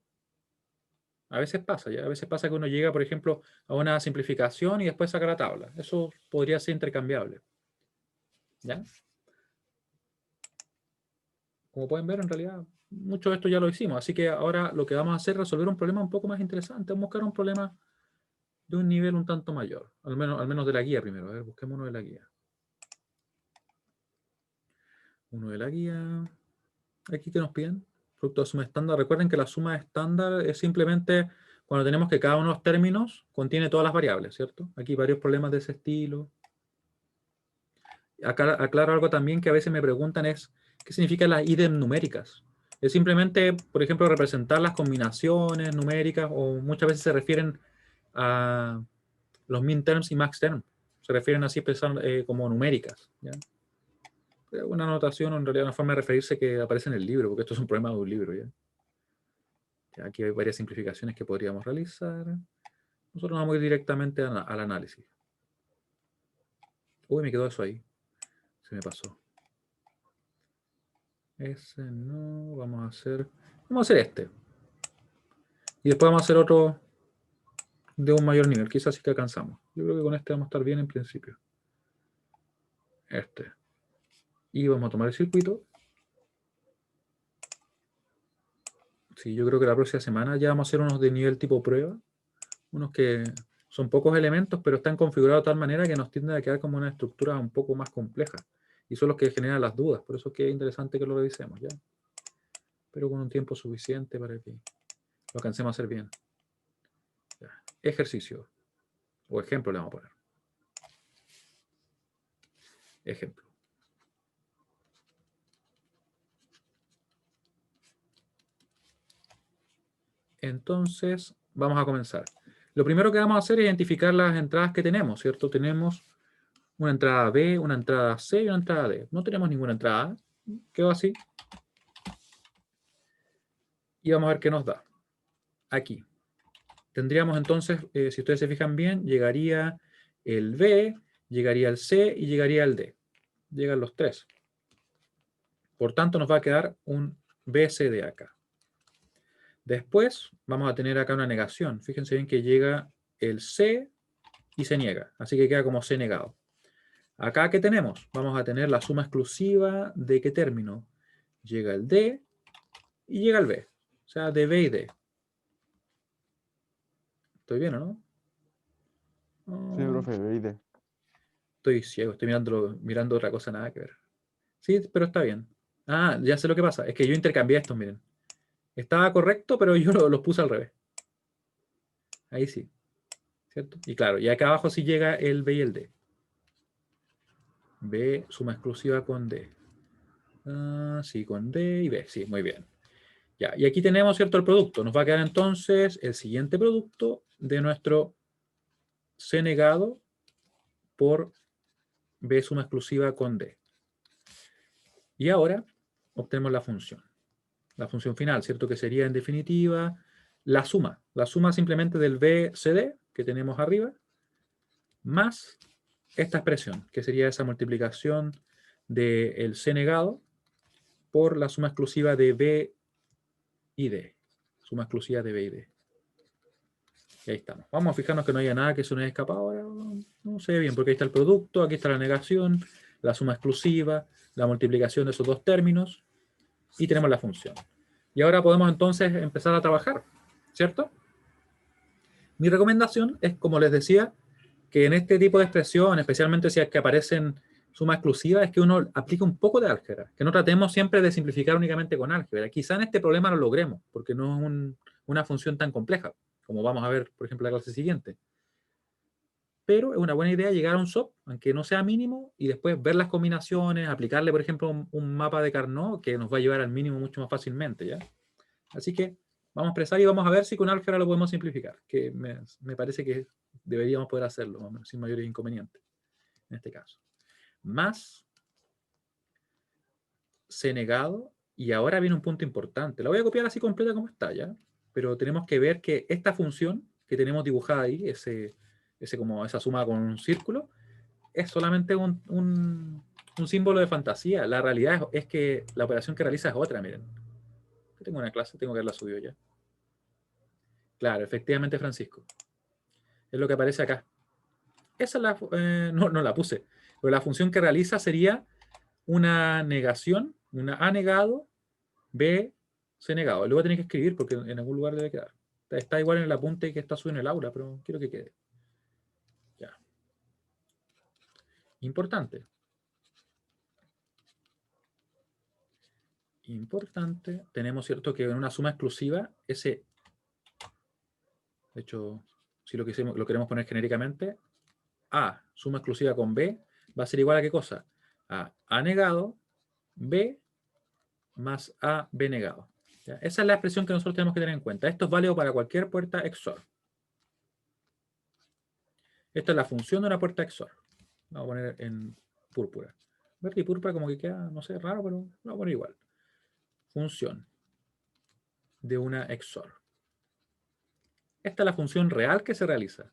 A veces pasa, ¿ya? A veces pasa que uno llega, por ejemplo, a una simplificación y después saca la tabla. Eso podría ser intercambiable, ¿ya? Como pueden ver, en realidad, mucho de esto ya lo hicimos. Así que ahora lo que vamos a hacer es resolver un problema un poco más interesante. Vamos a buscar un problema de un nivel un tanto mayor. Al menos de la guía primero. A ver, busquemos uno de la guía. Uno de la guía. Aquí que nos piden. Producto de suma estándar. Recuerden que la suma estándar es simplemente cuando tenemos que cada uno de los términos contiene todas las variables, ¿cierto? Aquí hay varios problemas de ese estilo. Acá aclaro algo también que a veces me preguntan es, ¿qué significan las idem numéricas? Es simplemente, por ejemplo, representar las combinaciones numéricas o muchas veces se refieren a los min terms y max terms. Se refieren así como numéricas, ¿ya? Una anotación o en realidad una forma de referirse que aparece en el libro, porque esto es un problema de un libro, ¿ya? Aquí hay varias simplificaciones que podríamos realizar. Nosotros vamos a ir directamente al análisis. Uy, me quedó eso ahí. Se me pasó. Ese no. Vamos a hacer este. Y después vamos a hacer otro de un mayor nivel. Quizás sí que alcanzamos. Yo creo que con este vamos a estar bien en principio. Este. Y vamos a tomar el circuito. Sí, yo creo que la próxima semana ya vamos a hacer unos de nivel tipo prueba. Unos que son pocos elementos, pero están configurados de tal manera que nos tienden a quedar como una estructura un poco más compleja. Y son los que generan las dudas. Por eso es que es interesante que lo revisemos, ¿ya? Pero con un tiempo suficiente para que lo alcancemos a hacer bien. Ya. Ejercicio. O ejemplo le vamos a poner. Ejemplo. Entonces, vamos a comenzar. Lo primero que vamos a hacer es identificar las entradas que tenemos, ¿cierto? Tenemos una entrada B, una entrada C y una entrada D. No tenemos ninguna entrada A. Quedó así. Y vamos a ver qué nos da. Aquí. Tendríamos entonces, si ustedes se fijan bien, llegaría el B, llegaría el C y llegaría el D. Llegan los tres. Por tanto, nos va a quedar un BCD acá. Después vamos a tener acá una negación. Fíjense bien que llega el C y se niega. Así que queda como C negado. Acá, ¿qué tenemos? Vamos a tener la suma exclusiva de qué término. Llega el D y llega el B. O sea, de B y D. ¿Estoy bien o no? Sí, profe, B y D. Estoy ciego, estoy mirando otra cosa, nada que ver. Sí, pero está bien. Ah, ya sé lo que pasa. Es que yo intercambié estos, miren. Estaba correcto, pero yo los puse al revés. Ahí sí. ¿Cierto? Y claro, y acá abajo sí llega el B y el D. B, suma exclusiva con D. Ah, sí, con D y B. Sí, muy bien. Ya, y aquí tenemos, ¿cierto? El producto. Nos va a quedar entonces el siguiente producto de nuestro C negado por B suma exclusiva con D. Y ahora obtenemos la función. La función final, ¿cierto? Que sería en definitiva la suma. La suma simplemente del BCD que tenemos arriba, más esta expresión, que sería esa multiplicación del C negado por la suma exclusiva de B y D. Suma exclusiva de B y D. Y ahí estamos. Vamos a fijarnos que no haya nada que se nos haya escapado ahora. No se ve bien, porque ahí está el producto, aquí está la negación, la suma exclusiva, la multiplicación de esos dos términos, y tenemos la función. Y ahora podemos entonces empezar a trabajar, ¿cierto? Mi recomendación es, como les decía, que en este tipo de expresión, especialmente si es que aparecen sumas exclusivas, es que uno aplique un poco de álgebra, que no tratemos siempre de simplificar únicamente con álgebra. Quizá en este problema lo logremos, porque no es una función tan compleja, como vamos a ver, por ejemplo, en la clase siguiente. Pero es una buena idea llegar a un SOP, aunque no sea mínimo, y después ver las combinaciones, aplicarle, por ejemplo, un mapa de Carnot, que nos va a llevar al mínimo mucho más fácilmente, ¿ya? Así que vamos a expresar y vamos a ver si con álgebra lo podemos simplificar, que me parece que deberíamos poder hacerlo, sin mayores inconvenientes, en este caso. Más C negado, y ahora viene un punto importante. La voy a copiar así completa como está, ¿ya? Pero tenemos que ver que esta función que tenemos dibujada ahí, como esa suma con un círculo, es solamente un símbolo de fantasía. La realidad es que la operación que realiza es otra, miren. Yo tengo una clase, tengo que haberla subido ya. Claro, efectivamente, Francisco. Es lo que aparece acá. Esa es no la puse, pero la función que realiza sería una negación, una A negado, B, C negado. Luego tenéis que escribir porque en algún lugar debe quedar. Está igual en el apunte que está subido en el aula, pero quiero que quede. Ya. Importante. Importante. Tenemos, ¿cierto?, que en una suma exclusiva, de hecho, si lo queremos poner genéricamente, A, suma exclusiva con B, va a ser igual a ¿qué cosa? A negado, B más A, B negado. ¿Ya? Esa es la expresión que nosotros tenemos que tener en cuenta. Esto es válido para cualquier puerta XOR. Esta es la función de una puerta XOR. Vamos a poner en púrpura. Verde y púrpura como que queda, no sé, raro, pero lo vamos a poner igual. Función de una XOR. Esta es la función real que se realiza.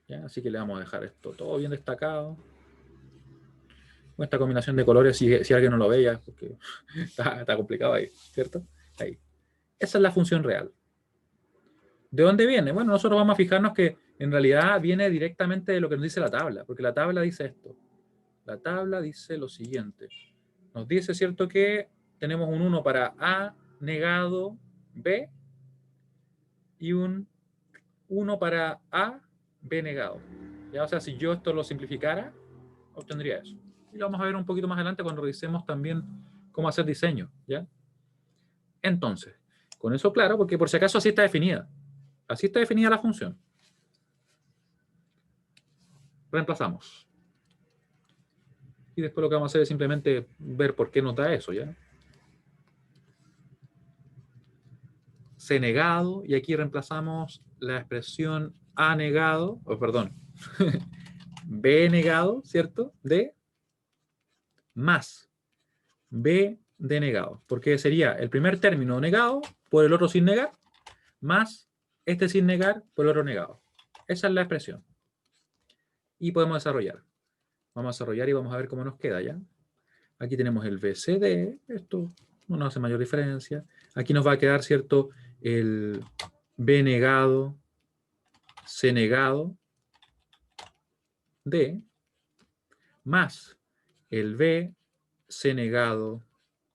¿Ya? Así que le vamos a dejar esto todo bien destacado. Con esta combinación de colores, si alguien no lo ve ya, porque está complicado ahí, ¿cierto? Ahí. Esa es la función real. ¿De dónde viene? Bueno, nosotros vamos a fijarnos que en realidad viene directamente de lo que nos dice la tabla, porque la tabla dice esto. La tabla dice lo siguiente. Nos dice, ¿cierto?, que tenemos un 1 para A negado B y un 1 para A, B negado. ¿Ya? O sea, si yo esto lo simplificara, obtendría eso. Y lo vamos a ver un poquito más adelante cuando revisemos también cómo hacer diseño, ¿ya? Entonces, con eso claro, porque por si acaso así está definida. Así está definida la función. Reemplazamos. Y después lo que vamos a hacer es simplemente ver por qué nos da eso, ¿ya? C negado, y aquí reemplazamos la expresión A negado, perdón, B negado, ¿cierto? De más B denegado, porque sería el primer término negado por el otro sin negar, más este sin negar por el otro negado. Esa es la expresión. Y podemos desarrollar. Vamos a desarrollar y vamos a ver cómo nos queda, ¿ya? Aquí tenemos el BCD, esto no nos hace mayor diferencia. Aquí nos va a quedar, ¿cierto?, el B negado, C negado, D, más el B, C negado,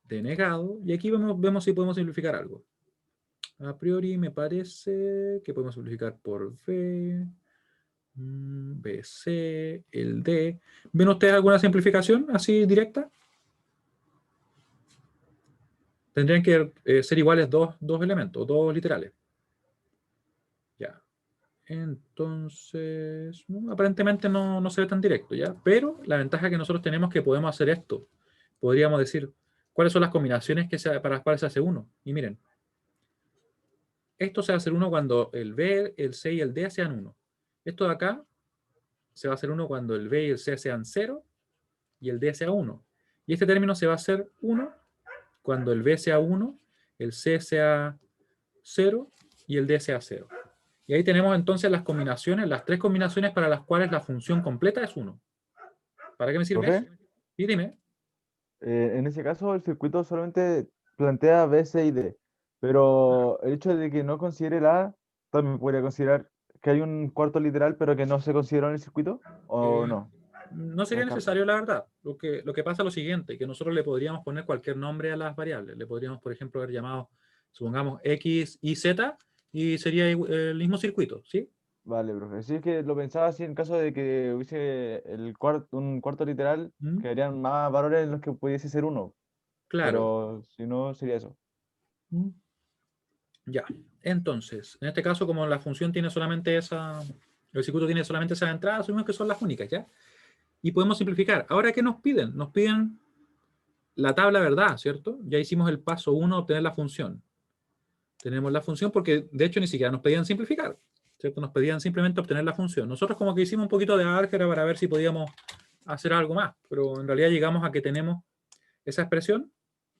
D negado, y aquí vemos si podemos simplificar algo. A priori me parece que podemos simplificar por B, BC, el D. ¿Ven ustedes alguna simplificación así directa? Tendrían que ser iguales dos elementos, dos literales. Ya. Entonces, aparentemente no se ve tan directo, ¿ya? Pero la ventaja que nosotros tenemos es que podemos hacer esto. Podríamos decir, ¿cuáles son las combinaciones para las cuales se hace uno? Y miren, esto se va a hacer uno cuando el B, el C y el D sean uno. Esto de acá se va a hacer uno cuando el B y el C sean 0 y el D sea 1. Y este término se va a hacer 1 cuando el B sea 1, el C sea 0 y el D sea 0. Y ahí tenemos entonces las combinaciones, las tres combinaciones para las cuales la función completa es 1. ¿Para qué me sirve eso? Profe, Y dime. en ese caso el circuito solamente plantea B, C y D, pero el hecho de que no considere la A, también podría considerar que hay un cuarto literal, pero que no se consideró en el circuito, ¿o Eh, no? no No sería descarta. necesario, la verdad. Lo que pasa es lo siguiente, que nosotros le podríamos poner cualquier nombre a las variables. Le podríamos, por ejemplo, haber llamado, supongamos, X y Z, y sería el mismo circuito, ¿sí? Vale, profe. Sí, es que lo pensaba así en caso de que hubiese un cuarto literal, ¿Mm? que harían más valores en los que pudiese ser uno, Claro. pero si no, sería eso. ¿Mm? Ya. Entonces, en este caso, como la función tiene solamente el circuito tiene solamente esas entradas, asumimos que son las únicas, ¿ya? Y podemos simplificar. Ahora, ¿qué nos piden? Nos piden la tabla verdad, ¿cierto? Ya hicimos el paso 1, obtener la función. Tenemos la función porque, de hecho, ni siquiera nos pedían simplificar, ¿cierto? Nos pedían simplemente obtener la función. Nosotros como que hicimos un poquito de álgebra para ver si podíamos hacer algo más, pero en realidad llegamos a que tenemos esa expresión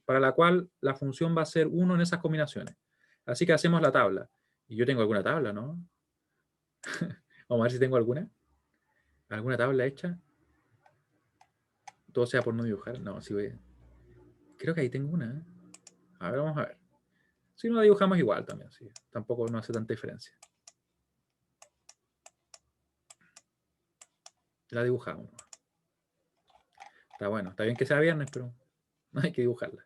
para la cual la función va a ser 1 en esas combinaciones. Así que hacemos la tabla. Y yo tengo alguna tabla, ¿no? Vamos a ver si tengo alguna. ¿Alguna tabla hecha? Todo sea por no dibujar. No, sí voy. Creo que ahí tengo una. A ver, vamos a ver. Si no la dibujamos igual también, sí. Tampoco no hace tanta diferencia. La dibujamos. Está bueno. Está bien que sea viernes, pero no hay que dibujarla.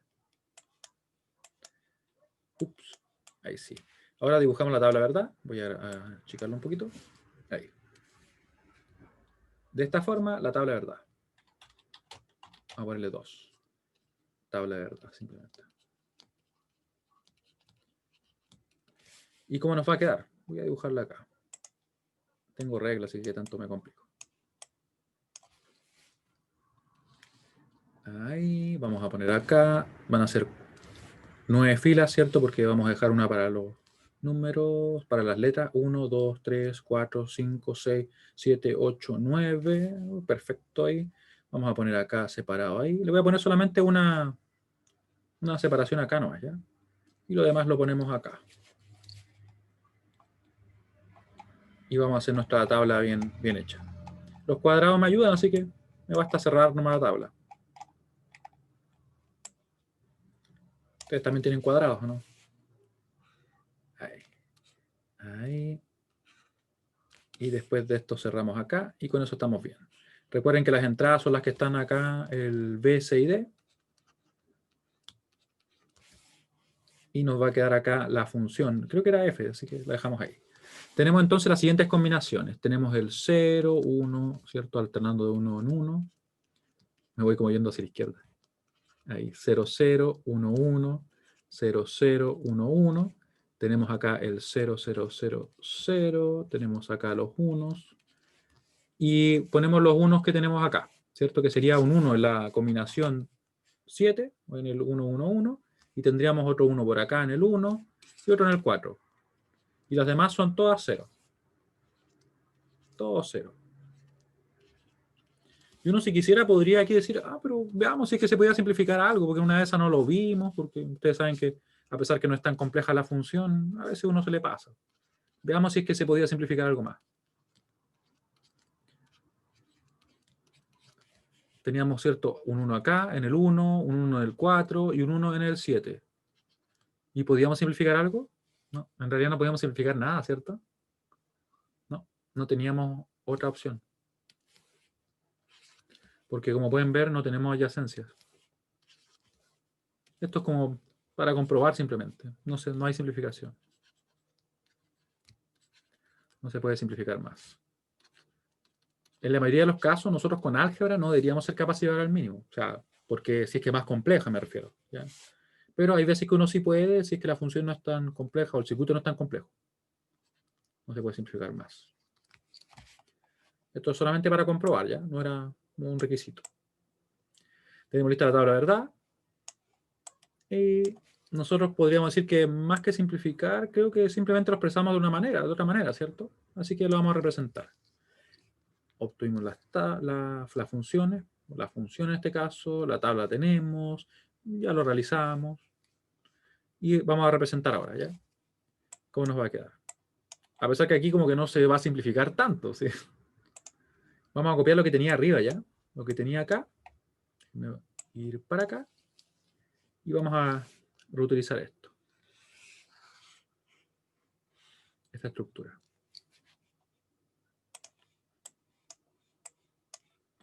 Ups. Ahí sí. Ahora dibujamos la tabla, ¿verdad? Voy a achicarlo un poquito. Ahí. De esta forma, la tabla de verdad. Vamos a ponerle 2. Tabla de verdad, simplemente. ¿Y cómo nos va a quedar? Voy a dibujarla acá. Tengo reglas, así que tanto me complico. Ahí, vamos a poner acá. Van a ser 9 filas, ¿cierto? Porque vamos a dejar una para los números, para las letras. 1, 2, 3, 4, 5, 6, 7, 8, 9. Perfecto ahí. Vamos a poner acá separado ahí. Le voy a poner solamente una separación acá nomás, ¿ya? Y lo demás lo ponemos acá. Y vamos a hacer nuestra tabla bien hecha. Los cuadrados me ayudan, así que me basta cerrar nomás la tabla. Ustedes también tienen cuadrados, ¿no? Ahí. Ahí. Y después de esto cerramos acá y con eso estamos bien. Recuerden que las entradas son las que están acá, el B, C y D. Y nos va a quedar acá la función. Creo que era F, así que la dejamos ahí. Tenemos entonces las siguientes combinaciones. Tenemos el 0, 1, ¿cierto? Alternando de 1 en 1. Me voy como yendo hacia la izquierda. Ahí, 0, 0, 1, 1, 0, 0, 1, 1. Tenemos acá el 0, 0, 0, 0. Tenemos acá los unos. Y ponemos los unos que tenemos acá, ¿cierto? Que sería un 1 en la combinación 7, o en el 1, 1, 1. Y tendríamos otro 1 por acá en el 1 y otro en el 4. Y las demás son todas 0. Todos 0. Y uno si quisiera podría aquí decir, pero veamos si es que se podía simplificar algo, porque una de esas no lo vimos, porque ustedes saben que a pesar que no es tan compleja la función, a veces uno se le pasa. Veamos si es que se podía simplificar algo más. Teníamos, ¿cierto? Un 1 acá, en el 1, un 1 en el 4 y un 1 en el 7. ¿Y podíamos simplificar algo? No, en realidad no podíamos simplificar nada, ¿cierto? No, no teníamos otra opción. Porque como pueden ver, no tenemos adyacencias. Esto es como para comprobar simplemente. No hay simplificación. No se puede simplificar más. En la mayoría de los casos, nosotros con álgebra no deberíamos ser capaces de llevar al mínimo. O sea, porque si es que es más compleja, me refiero. ¿Ya? Pero hay veces que uno sí puede, si es que la función no es tan compleja o el circuito no es tan complejo. No se puede simplificar más. Esto es solamente para comprobar, ¿ya? No era un requisito. Tenemos lista la tabla de verdad. Y nosotros podríamos decir que más que simplificar, creo que simplemente lo expresamos de otra manera, ¿cierto? Así que lo vamos a representar. Obtuvimos las funciones, la función en este caso, la tabla la tenemos, ya lo realizamos. Y vamos a representar ahora, ¿ya? ¿Cómo nos va a quedar? A pesar que aquí como que no se va a simplificar tanto, ¿sí? Vamos a copiar lo que tenía arriba, ¿ya? Lo que tenía acá. Ir para acá. Y vamos a reutilizar esto. Esta estructura.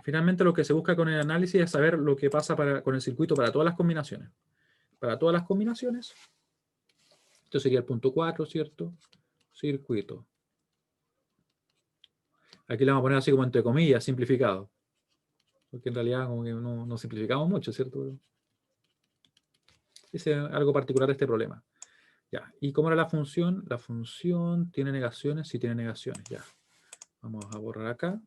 Finalmente lo que se busca con el análisis es saber lo que pasa con el circuito para todas las combinaciones. Para todas las combinaciones, esto sería el punto 4, ¿cierto? Circuito. Aquí le vamos a poner así como entre comillas, simplificado. Porque en realidad como que no simplificamos mucho, ¿cierto? Ese es algo particular de este problema. Ya. ¿Y cómo era la función? La función tiene negaciones, sí tiene negaciones, ya. Vamos a borrar acá.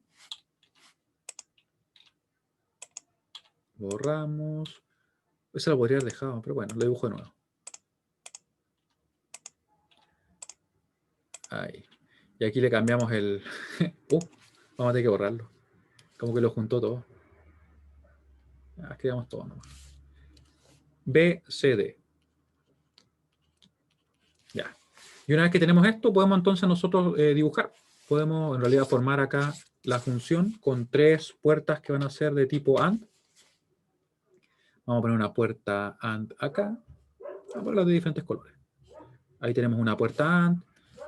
Borramos. Eso lo podría haber dejado, pero bueno, lo dibujo de nuevo. Ahí. Y aquí le cambiamos el... vamos a tener que borrarlo. Como que lo juntó todo. Ya, escribamos todo nomás. B, C, D. Ya. Y una vez que tenemos esto, podemos entonces nosotros dibujar. Podemos en realidad formar acá la función con 3 puertas que van a ser de tipo AND. Vamos a poner una puerta AND acá. Vamos a ponerlas de diferentes colores. Ahí tenemos una puerta AND.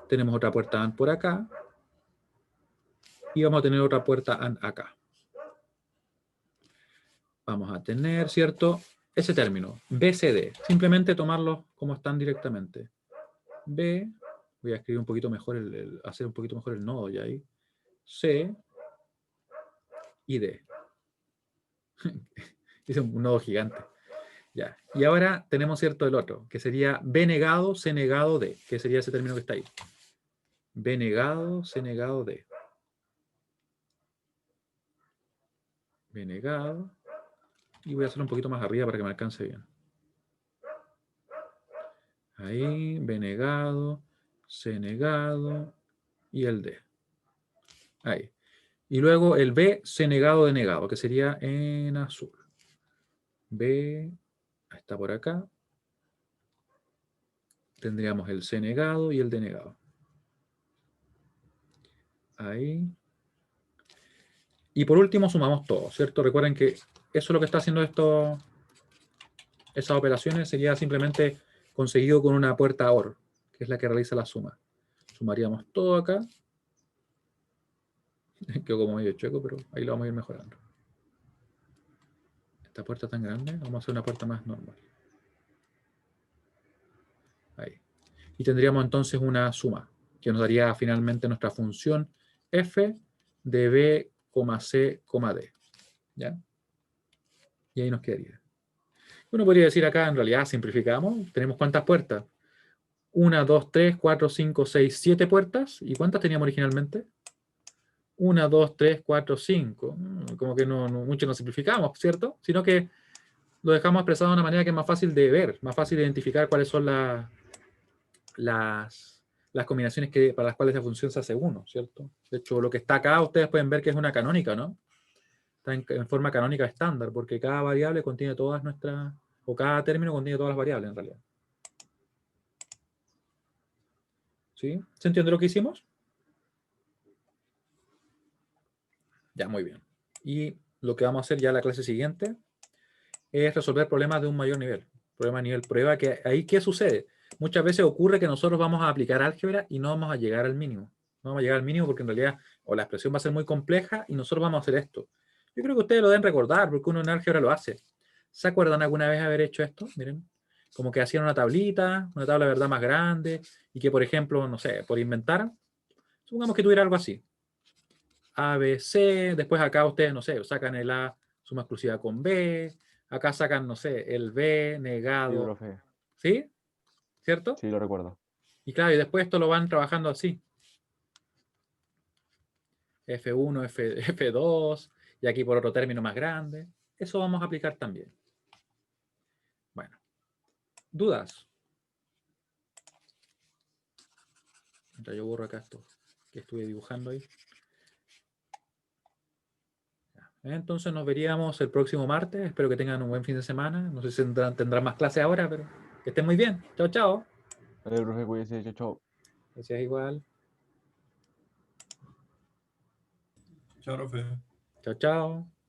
Tenemos otra puerta AND por acá. Y vamos a tener otra puerta AND acá. Vamos a tener, ¿cierto? Ese término, BCD. Simplemente tomarlos como están directamente. B, voy a escribir un poquito mejor, hacer un poquito mejor el nodo ya ahí. C y D. Hice un nodo gigante. Ya. Y ahora tenemos, ¿cierto?, el otro, que sería B negado, C negado, D, que sería ese término que está ahí. B negado, C negado, D. B negado. Y voy a hacerlo un poquito más arriba para que me alcance bien. Ahí, B negado, C negado y el D. Ahí. Y luego el B, C negado de negado, que sería en azul. B, está por acá. Tendríamos el C negado y el D negado. Ahí. Y por último sumamos todo, ¿cierto? Recuerden que eso es lo que está haciendo esas operaciones, sería simplemente conseguido con una puerta OR, que es la que realiza la suma. Sumaríamos todo acá. Quedó como medio chueco, pero ahí lo vamos a ir mejorando. Esta puerta tan grande, vamos a hacer una puerta más normal. Ahí. Y tendríamos entonces una suma, que nos daría finalmente nuestra función f de b, c, d. ¿Ya? Y ahí nos quedaría. Uno podría decir acá, en realidad, simplificamos. Tenemos ¿cuántas puertas? 1, 2, 3, 4, 5, 6, 7 puertas. ¿Y cuántas teníamos originalmente? 1, 2, 3, 4, 5. Como que mucho no simplificamos, ¿cierto? Sino que lo dejamos expresado de una manera que es más fácil de ver, más fácil de identificar cuáles son las combinaciones para las cuales esa función se hace 1, ¿cierto? De hecho, lo que está acá, ustedes pueden ver que es una canónica, ¿no? Está en forma canónica estándar, porque cada variable contiene todas nuestras, o cada término contiene todas las variables, en realidad. ¿Sí? ¿Se entiende lo que hicimos? Ya, muy bien. Y lo que vamos a hacer ya en la clase siguiente es resolver problemas de un mayor nivel. Problema a nivel prueba, que ahí ¿qué sucede? Muchas veces ocurre que nosotros vamos a aplicar álgebra y no vamos a llegar al mínimo. No vamos a llegar al mínimo porque en realidad o la expresión va a ser muy compleja y nosotros vamos a hacer esto. Yo creo que ustedes lo deben recordar porque uno en álgebra lo hace. ¿Se acuerdan alguna vez haber hecho esto? Miren, como que hacían una tablita, una tabla de verdad más grande, y que, por ejemplo, no sé, por inventar, supongamos que tuviera algo así. A, B, C, después acá ustedes, no sé, sacan el A, suma exclusiva con B, acá sacan, no sé, el B Sí, negado, profe. ¿sí? ¿Cierto? Sí, lo recuerdo. Y claro, y después esto lo van trabajando así. F1, F2, y aquí por otro término más grande. Eso vamos a aplicar también. Bueno, ¿dudas? Mientras yo borro acá esto que estuve dibujando ahí. Entonces nos veríamos el próximo martes. Espero que tengan un buen fin de semana. No sé si tendrán más clases ahora, pero que estén muy bien. Chao, chao. Vale, profe, cuídese, chao, chao. Gracias igual. Chao, profe. Chao, chao.